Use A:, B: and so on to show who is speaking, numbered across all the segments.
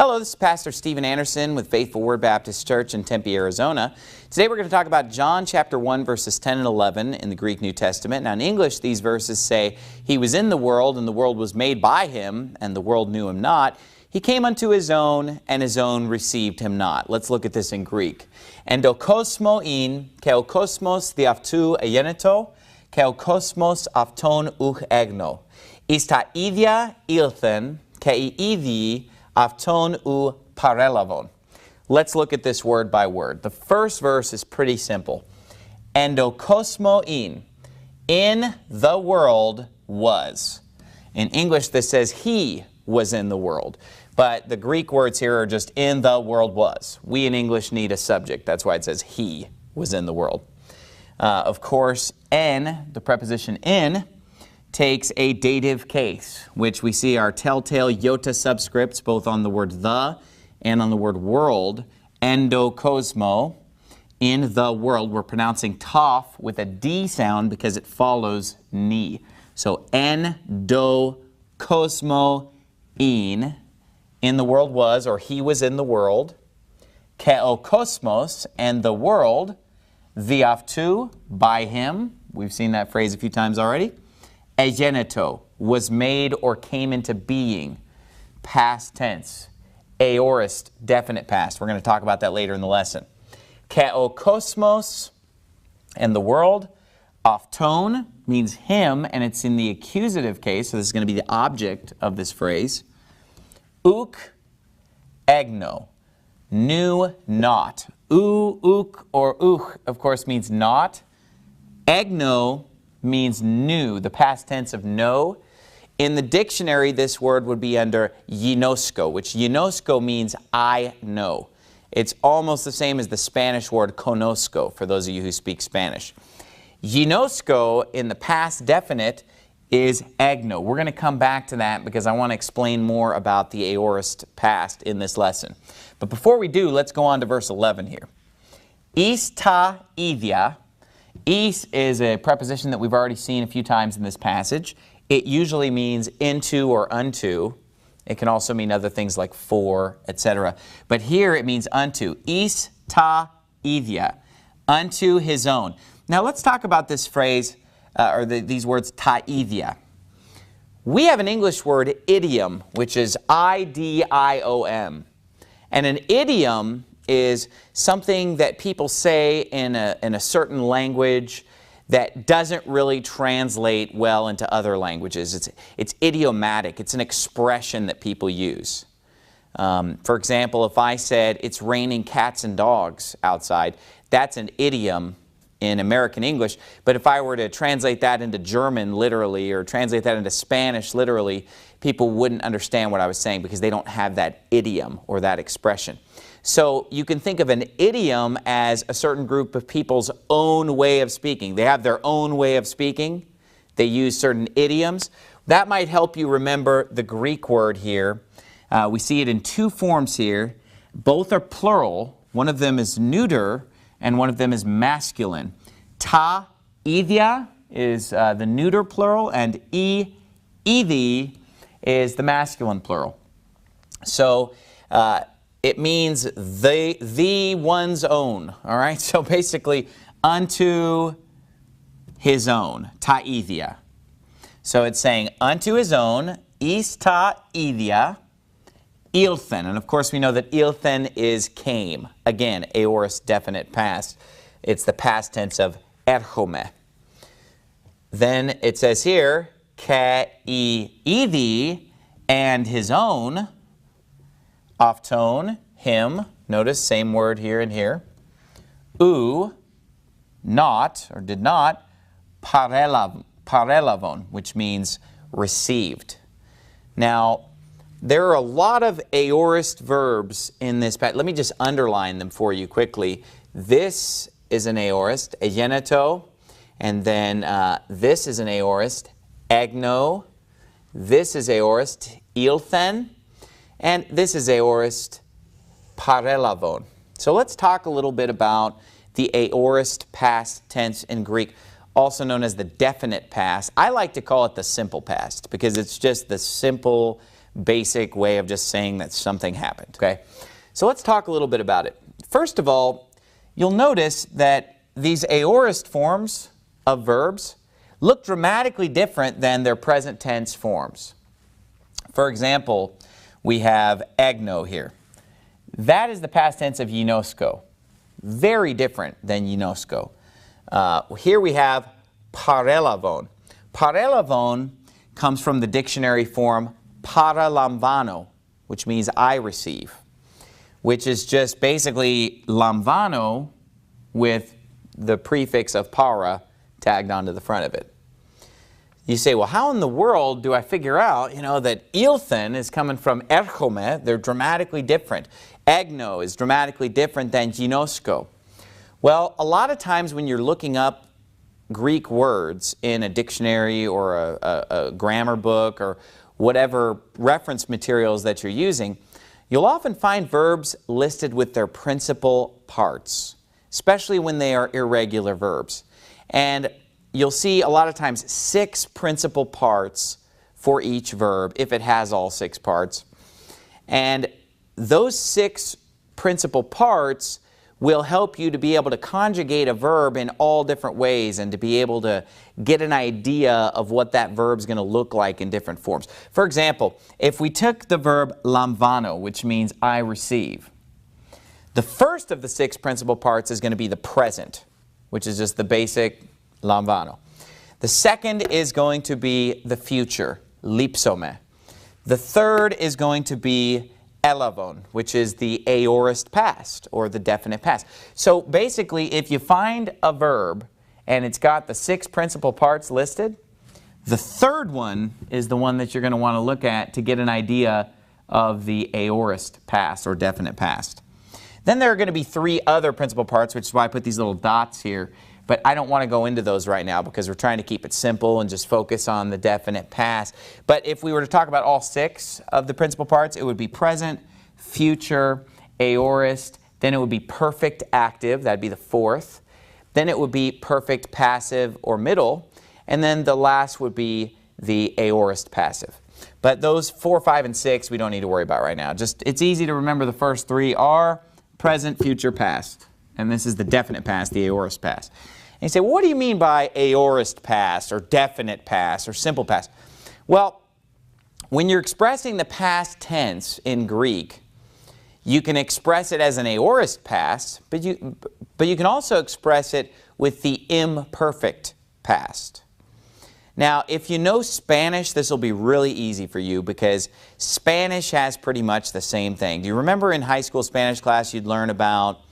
A: Hello, this is Pastor Stephen Anderson with Faithful Word Baptist Church in Tempe, Arizona. Today we're going to talk about John chapter 1 verses 10 and 11 in the Greek New Testament. Now in English these verses say, He was in the world and the world was made by Him and the world knew Him not. He came unto His own and His own received Him not. Let's look at this in Greek. Endokosmo in keokosmos diaftu egeneto keokosmos afton uch egno. Ista idia ilthen kei idi afton u parelavon. Let's look at this word by word. The first verse is pretty simple. Endokosmo in the world was. In English this says He was in the world. But the Greek words here are just in the world was. We in English need a subject. That's why it says He was in the world. Of course, en, the preposition in, takes a dative case, which we see our telltale iota subscripts both on the word the and on the word world. Endokosmo, in the world. We're pronouncing toph with a D sound because it follows ni. So endokosmo in the world was, or He was in the world. Keokosmos, and the world. Diaftu, by Him. We've seen that phrase a few times already. Egeneto, was made or came into being. Past tense. Aorist, definite past. We're going to talk about that later in the lesson. Keokosmos, and the world. Afton means Him, and it's in the accusative case, so this is going to be the object of this phrase. Uk, egno, knew not. Uk, or of course, means not. Egno means knew, the past tense of know. In the dictionary, this word would be under ginosko, which ginosko means I know. It's almost the same as the Spanish word conozco, for those of you who speak Spanish. Ginosko, in the past definite, is egno. We're going to come back to that because I want to explain more about the aorist past in this lesson. But before we do, let's go on to verse 11 here. Is ta idia. Is is a preposition that we've already seen a few times in this passage. It usually means into or unto. It can also mean other things like for, etc. But here it means unto. Is ta idia. Unto His own. Now let's talk about this phrase, these words ta idia. We have an English word idiom, which is I-D-I-O-M. And an idiom is something that people say in a certain language that doesn't really translate well into other languages. It's idiomatic. It's an expression that people use. For example, if I said, it's raining cats and dogs outside, that's an idiom in American English. But if I were to translate that into German literally, or translate that into Spanish literally, people wouldn't understand what I was saying because they don't have that idiom or that expression. So you can think of an idiom as a certain group of people's own way of speaking. They have their own way of speaking. They use certain idioms. That might help you remember the Greek word here. We see it in two forms here. Both are plural. One of them is neuter and one of them is masculine. Ta idia is the neuter plural, and idi is the masculine plural. So it means the one's own. All right, so basically unto His own. Ta idia. So it's saying unto His own. Is ta idia. Ilthen, and of course we know that ilthen is came. Again, aorist definite past. It's the past tense of erchome. Then it says here, ke idi, and His own. Afton, Him. Notice same word here and here. U, not, or did not. Parelavon, which means received. Now, there are a lot of aorist verbs in this passage. Let me just underline them for you quickly. This is an aorist, egeneto, and then this is an aorist, egno. This is aorist, ilthen, and this is aorist, parelavon. So let's talk a little bit about the aorist past tense in Greek. also known as the definite past. I like to call it the simple past because it's just the simple basic way of just saying that something happened. Okay, so let's talk a little bit about it. First of all, you'll notice that these aorist forms of verbs look dramatically different than their present tense forms. For example, we have egno here. That is the past tense of ginosko. Very different than ginosko. Here we have parelavon. Parelavon comes from the dictionary form paralamvano, which means I receive, which is just basically lamvano with the prefix of para tagged onto the front of it. You say, well, how in the world do I figure out, that ilthen is coming from erchome? They're dramatically different. Egno is dramatically different than ginosko. Well, a lot of times when you're looking up Greek words in a dictionary or a grammar book or whatever reference materials that you're using, you'll often find verbs listed with their principal parts, especially when they are irregular verbs. And you'll see a lot of times 6 principal parts for each verb, if it has all 6 parts. And those 6 principal parts will help you to be able to conjugate a verb in all different ways and to be able to get an idea of what that verb is going to look like in different forms. For example, if we took the verb lamvano, which means I receive, the first of the 6 principal parts is going to be the present, which is just the basic lamvano. The second is going to be the future, lipsome. The third is going to be elavon, which is the aorist past, or the definite past. So basically, if you find a verb and it's got the 6 principal parts listed, the third one is the one that you're going to want to look at to get an idea of the aorist past, or definite past. Then there are going to be 3 other principal parts, which is why I put these little dots here. But I don't want to go into those right now because we're trying to keep it simple and just focus on the definite past. But if we were to talk about all 6 of the principal parts, it would be present, future, aorist, then it would be perfect active, that'd be the 4th. Then it would be perfect passive or middle, and then the last would be the aorist passive. But those 4, 5, and 6 we don't need to worry about right now. Just, it's easy to remember the first 3 are present, future, past. And this is the definite past, the aorist past. And you say, well, what do you mean by aorist past, or definite past, or simple past? Well, when you're expressing the past tense in Greek, you can express it as an aorist past, but you can also express it with the imperfect past. Now, if you know Spanish, this will be really easy for you because Spanish has pretty much the same thing. Do you remember in high school Spanish class you'd learn about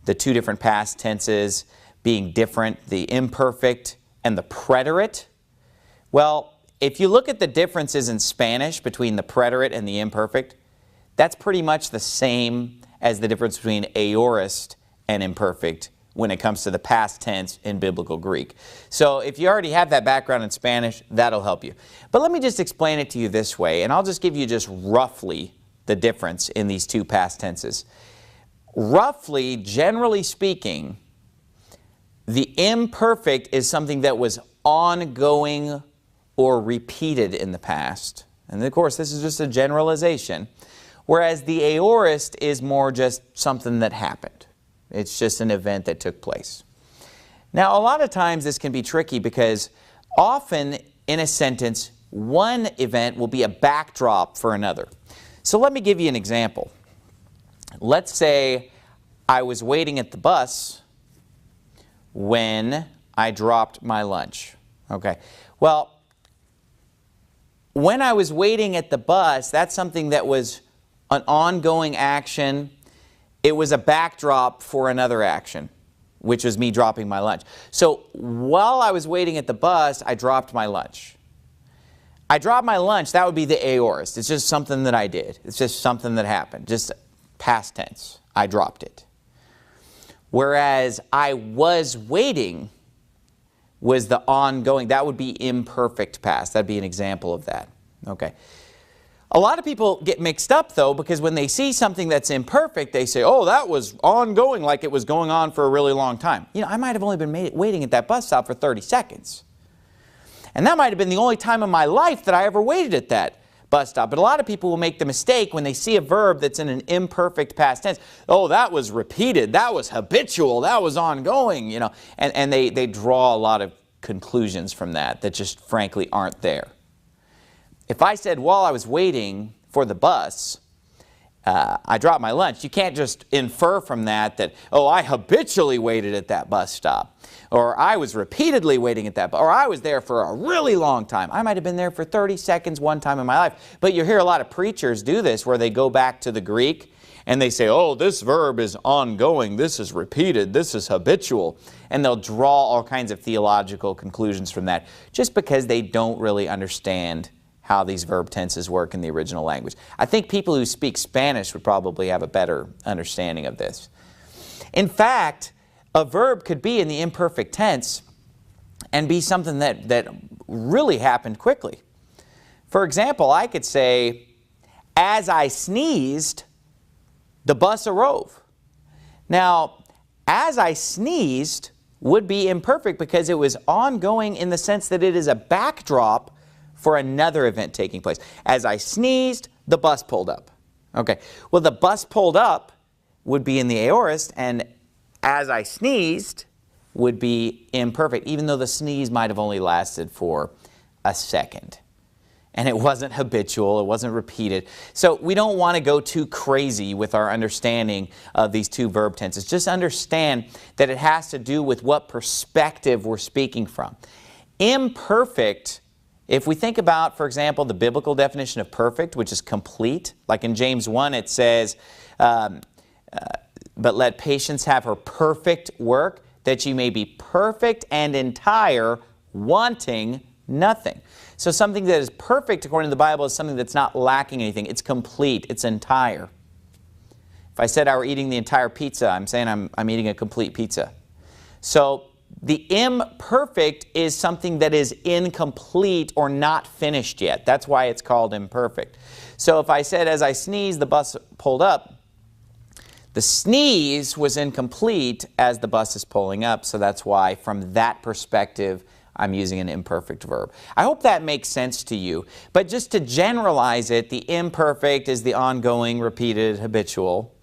A: the 2 different past tenses being different, the imperfect and the preterite? Well, if you look at the differences in Spanish between the preterite and the imperfect, that's pretty much the same as the difference between aorist and imperfect when it comes to the past tense in biblical Greek. So if you already have that background in Spanish, that'll help you. But let me just explain it to you this way, and I'll just give you just roughly the difference in these 2 past tenses. Roughly, generally speaking, the imperfect is something that was ongoing or repeated in the past. And of course, this is just a generalization. Whereas the aorist is more just something that happened. It's just an event that took place. Now, a lot of times this can be tricky because often in a sentence, one event will be a backdrop for another. So let me give you an example. Let's say I was waiting at the bus when I dropped my lunch. Okay. Well, when I was waiting at the bus, that's something that was an ongoing action. It was a backdrop for another action, which was me dropping my lunch. So while I was waiting at the bus, I dropped my lunch. I dropped my lunch, that would be the aorist. It's just something that I did. It's just something that happened, just past tense. I dropped it. Whereas I was waiting was the ongoing. That would be imperfect past. That would be an example of that. Okay. A lot of people get mixed up, though, because when they see something that's imperfect, they say, oh, that was ongoing, like it was going on for a really long time. You know, I might have only been waiting at that bus stop for 30 seconds. And that might have been the only time in my life that I ever waited at that. bus stop. But a lot of people will make the mistake when they see a verb that's in an imperfect past tense. Oh, that was repeated, that was habitual, that was ongoing, you know. And they draw a lot of conclusions from that just frankly aren't there. If I said while I was waiting for the bus, I dropped my lunch, you can't just infer from that, oh, I habitually waited at that bus stop. Or I was repeatedly waiting at that bus. Or I was there for a really long time. I might have been there for 30 seconds one time in my life. But you hear a lot of preachers do this where they go back to the Greek and they say, oh, this verb is ongoing, this is repeated, this is habitual. And they'll draw all kinds of theological conclusions from that just because they don't really understand how these verb tenses work in the original language. I think people who speak Spanish would probably have a better understanding of this. In fact, a verb could be in the imperfect tense and be something that really happened quickly. For example, I could say, as I sneezed, the bus arose. Now, as I sneezed would be imperfect because it was ongoing in the sense that it is a backdrop for another event taking place. As I sneezed, the bus pulled up. Okay, well, the bus pulled up would be in the aorist, and as I sneezed would be imperfect, even though the sneeze might have only lasted for a second. And it wasn't habitual, it wasn't repeated. So we don't want to go too crazy with our understanding of these two verb tenses. Just understand that it has to do with what perspective we're speaking from. Imperfect, if we think about, for example, the biblical definition of perfect, which is complete, like in James 1 it says, but let patience have her perfect work, that you may be perfect and entire, wanting nothing. So something that is perfect according to the Bible is something that's not lacking anything. It's complete, it's entire. If I said I were eating the entire pizza, I'm saying I'm eating a complete pizza. So the imperfect is something that is incomplete or not finished yet. That's why it's called imperfect. So if I said, as I sneezed, the bus pulled up, the sneeze was incomplete as the bus is pulling up. So that's why, from that perspective, I'm using an imperfect verb. I hope that makes sense to you. But just to generalize it, the imperfect is the ongoing, repeated, habitual.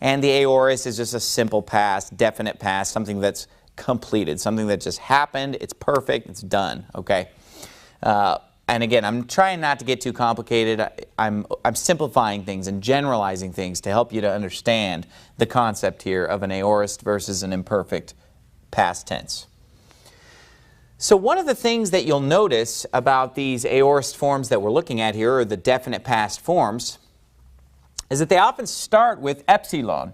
A: And the aorist is just a simple past, definite past, something that's completed, something that just happened, it's perfect, it's done, okay? And again, I'm trying not to get too complicated. I'm simplifying things and generalizing things to help you to understand the concept here of an aorist versus an imperfect past tense. So one of the things that you'll notice about these aorist forms that we're looking at here, or the definite past forms, is that they often start with epsilon.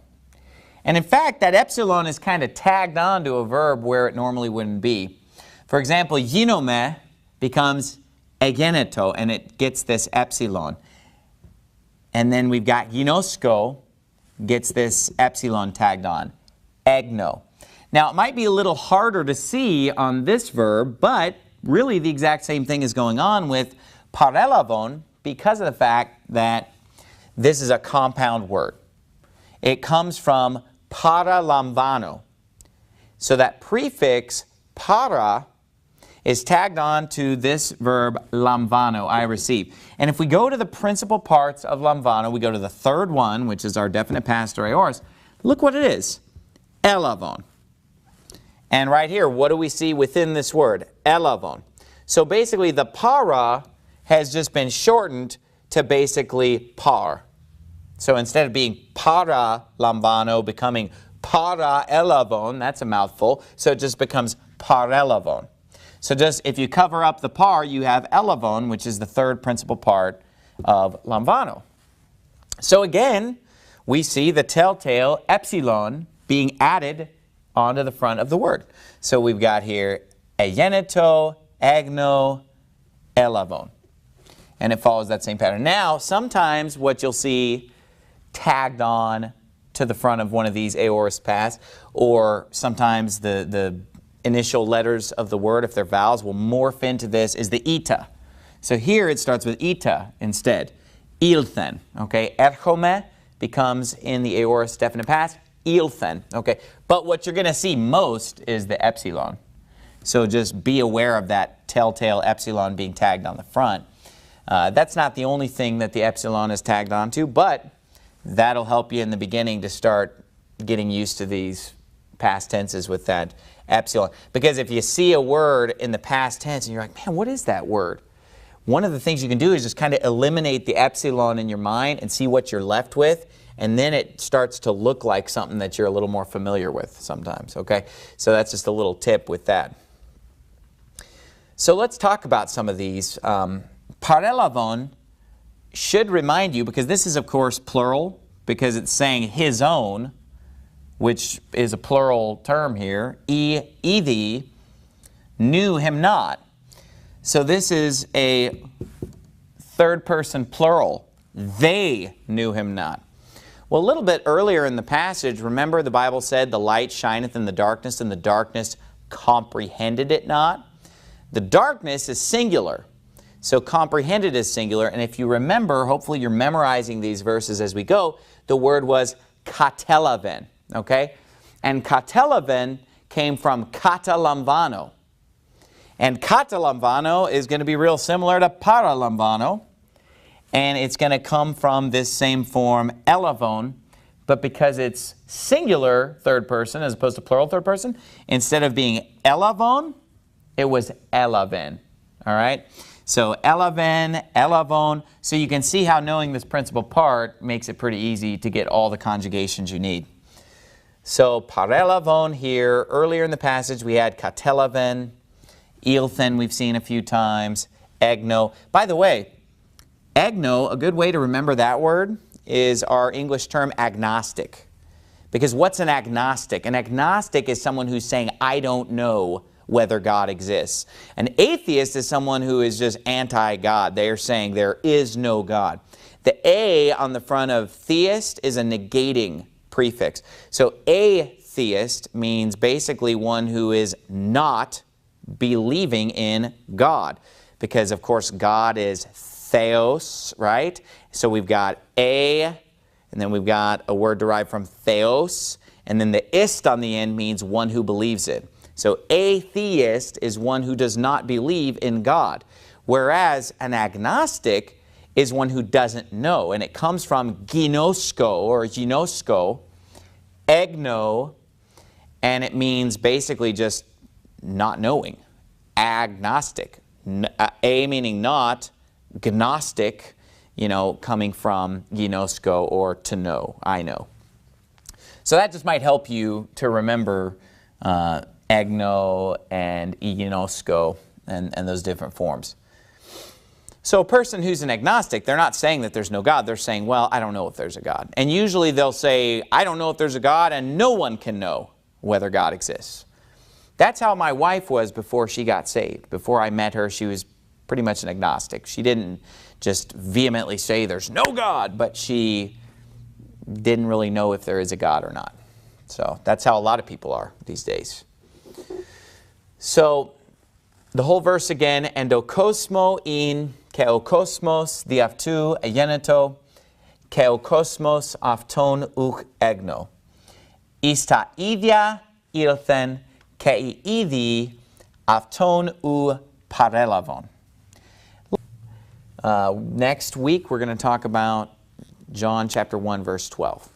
A: And in fact, that epsilon is kind of tagged on to a verb where it normally wouldn't be. For example, ginome becomes egeneto, and it gets this epsilon. And then we've got ginosko, gets this epsilon tagged on, egno. Now, it might be a little harder to see on this verb, but really the exact same thing is going on with parelavon because of the fact that this is a compound word. It comes from paralamvano. So that prefix para is tagged on to this verb lamvano, I receive. And if we go to the principal parts of lamvano, we go to the third one, which is our definite past or aorist, look what it is, elavon. And right here, what do we see within this word? Elavon. So basically the para has just been shortened to basically par. So instead of being para lamvano becoming para elavon, that's a mouthful, so it just becomes parelavon. So just if you cover up the par, you have elavon, which is the third principal part of lamvano. So again, we see the telltale epsilon being added onto the front of the word. So we've got here egeneto, egno, elavon. And it follows that same pattern. Now, sometimes what you'll see tagged on to the front of one of these aorist paths, or sometimes the initial letters of the word, if they're vowels, will morph into this, is the eta. So here it starts with eta instead. Ilthen, okay? Erchome becomes in the aorist definite past, ilthen, okay? But what you're going to see most is the epsilon. So just be aware of that telltale epsilon being tagged on the front. That's not the only thing that the epsilon is tagged onto, but that'll help you in the beginning to start getting used to these past tenses with that epsilon. Because if you see a word in the past tense and you're like, man, what is that word? One of the things you can do is just kind of eliminate the epsilon in your mind and see what you're left with, and then it starts to look like something that you're a little more familiar with sometimes, okay? So that's just a little tip with that. So let's talk about some of these. Parellavon should remind you, because this is of course plural, because it's saying his own, which is a plural term here. Ethi knew him not. So this is a third person plural. They knew him not. Well, a little bit earlier in the passage, remember the Bible said, the light shineth in the darkness, and the darkness comprehended it not. The darkness is singular. So comprehended is singular, and if you remember, hopefully you're memorizing these verses as we go, the word was katelaven, okay? And katelaven came from katalamvano. And katalamvano is going to be real similar to paralamvano, and it's going to come from this same form, elavon, but because it's singular third person as opposed to plural third person, instead of being elavon, it was elaven, all right? So elaven, elavon. So you can see how knowing this principal part makes it pretty easy to get all the conjugations you need. So parelavon here, earlier in the passage we had katelaven, ilthen we've seen a few times, egno. By the way, egno, a good way to remember that word is our English term agnostic. Because what's an agnostic? An agnostic is someone who's saying, I don't know whether God exists. An atheist is someone who is just anti-God. They are saying there is no God. The A on the front of theist is a negating prefix. So atheist means basically one who is not believing in God. Because of course God is theos, right? So we've got a, and then we've got a word derived from theos, and then the ist on the end means one who believes it. So atheist is one who does not believe in God, whereas an agnostic is one who doesn't know, and it comes from ginosko or ginosko, egno, and it means basically just not knowing. Agnostic, a meaning not, gnostic, you know, coming from ginosko or to know, I know. So that just might help you to remember egno and ginosko and those different forms. So a person who's an agnostic, they're not saying that there's no God. They're saying, well, I don't know if there's a God. And usually they'll say, I don't know if there's a God, and no one can know whether God exists. That's how my wife was before she got saved. Before I met her, she was pretty much an agnostic. She didn't just vehemently say there's no God, but she didn't really know if there is a God or not. So that's how a lot of people are these days. So the whole verse again, endokosmo in keokosmos diaftu egeneto, keokosmos afton uk egno. Ista idia ilthen kei idi afton u parelavon. Next week we're going to talk about John chapter 1 verse 12.